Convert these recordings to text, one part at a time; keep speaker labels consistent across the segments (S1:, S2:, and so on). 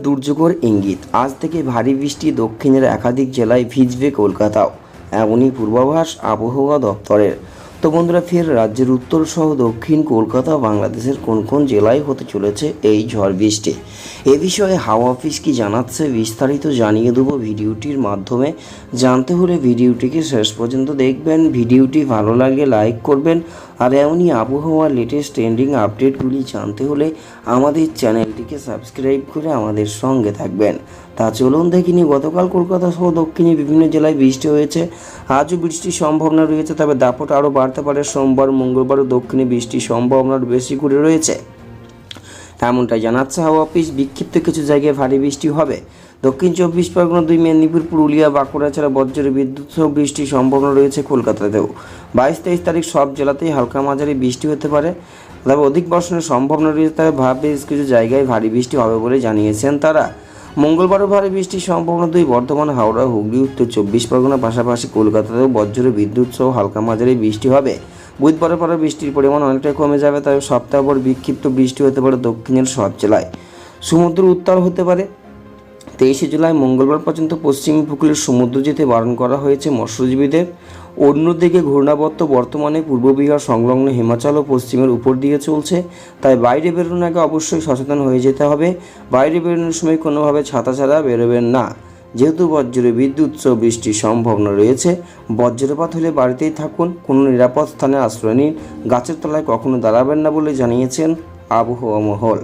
S1: দুর্যোগের ইঙ্গিত। আজ থেকে ভারী বৃষ্টি, দক্ষিণের একাধিক জেলায় ভিজবে কলকাতাও, এমনই পূর্বাভাস আবহাওয়া দপ্তরের। তো বন্ধুরা, ফের রাজ্যের উত্তর সহ দক্ষিণ কলকাতা, বাংলাদেশের কোন কোন জেলায় হতে চলেছে এই ঝড় বৃষ্টি, এ বিষয়ে হাওয়া অফিস কি জানাচ্ছে বিস্তারিত জানিয়ে দেবো ভিডিওটির মাধ্যমে। জানতে হলে ভিডিওটিকে শেষ পর্যন্ত দেখবেন। ভিডিওটি ভালো লাগলে লাইক করবেন, আর এমনই আবহাওয়ার লেটেস্ট ট্রেন্ডিং আপডেটগুলি জানতে হলে আমাদের চ্যানেলটিকে সাবস্ক্রাইব করে আমাদের সঙ্গে থাকবেন। তা চলুন দেখিনি, গতকাল কলকাতা সহ দক্ষিণে বিভিন্ন জেলায় বৃষ্টি হয়েছে। আজও বৃষ্টির সম্ভাবনা রয়েছে, তবে দাপট আরও বাড়তে পারে। সোমবার, মঙ্গলবারও দক্ষিণে বৃষ্টির সম্ভাবনা বেশি করে রয়েছে, এমনটাই জানাচ্ছে হাওয়া অফিস। বিক্ষিপ্ত কিছু জায়গায় ভারী বৃষ্টি হবে। দক্ষিণ 24 পরগনা, 2 মেদিনীপুর, পুরুলিয়া, বাঁকুড়া ছাড়া বজ্র বিদ্যুৎ সহ বৃষ্টির সম্ভাবনা রয়েছে কলকাতাতেও। 22-23 তারিখ সব জেলাতেই হালকা মাঝারি বৃষ্টি হতে পারে, তবে অধিক বর্ষণের সম্ভাবনা রয়েছে। তবে বেশ কিছু জায়গায় ভারী বৃষ্টি হবে বলে জানিয়েছেন তারা। মঙ্গলবারও ভারী বৃষ্টির সম্ভাবনা 2 বর্ধমান, হাওড়া, হুগলি, উত্তর 24 পরগনা, পাশাপাশি কলকাতাতেও বজ্র বিদ্যুৎ সহ হালকা মাঝারি বৃষ্টি হবে। বুধবারের পরে বৃষ্টির পরিমাণ অনেকটাই কমে যাবে, তবে সপ্তাহভর বিক্ষিপ্ত বৃষ্টি হতে পারে দক্ষিণের সব জেলায়। সমুদ্র উত্তাল হতে পারে। 23 জুলাই মঙ্গলবার পর্যন্ত পশ্চিম উপকূলের সমুদ্র যেতে বারণ করা হয়েছে মৎস্যজীবীদের। অন্যদিকে ঘূর্ণাবর্ত বর্তমানে পূর্ব বিহার সংলগ্ন হিমাচল ও পশ্চিমের উপর দিয়ে চলছে, তাই বাইরে বেরোনোর আগে অবশ্যই সচেতন হয়ে যেতে হবে। বাইরে বেরোনোর সময় কোনোভাবে ছাতা ছাড়া বেরোবেন না, যেহেতু বজ্র বিদ্যুৎ সহ বৃষ্টির সম্ভাবনা রয়েছে। বজ্রপাত হলে বাড়িতেই থাকুন, কোনো নিরাপদ স্থানে আশ্রয় নিন, গাছের তলায় কখনো দাঁড়াবেন না বলে জানিয়েছেন আবহাওয়া মহল।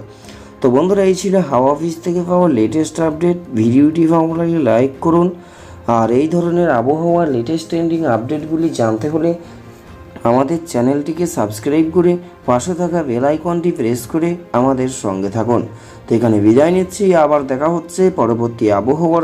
S1: তো বন্ধুরা, এই ছিল হাওয়া অফিস থেকে পাওয়া লেটেস্ট আপডেট। ভিডিওটি ভালো লাগলে লাইক করুন, আর এই ধরনের আবহাওয়ার লেটেস্ট ট্রেন্ডিং আপডেটগুলি জানতে হলে আমাদের চ্যানেলটিকে সাবস্ক্রাইব করে পাশে থাকা বেল আইকনটি প্রেস করে আমাদের সঙ্গে থাকুন। তো এখানে বিদায় নিচ্ছি, আবার দেখা হচ্ছে পরবর্তী আবহাওয়ার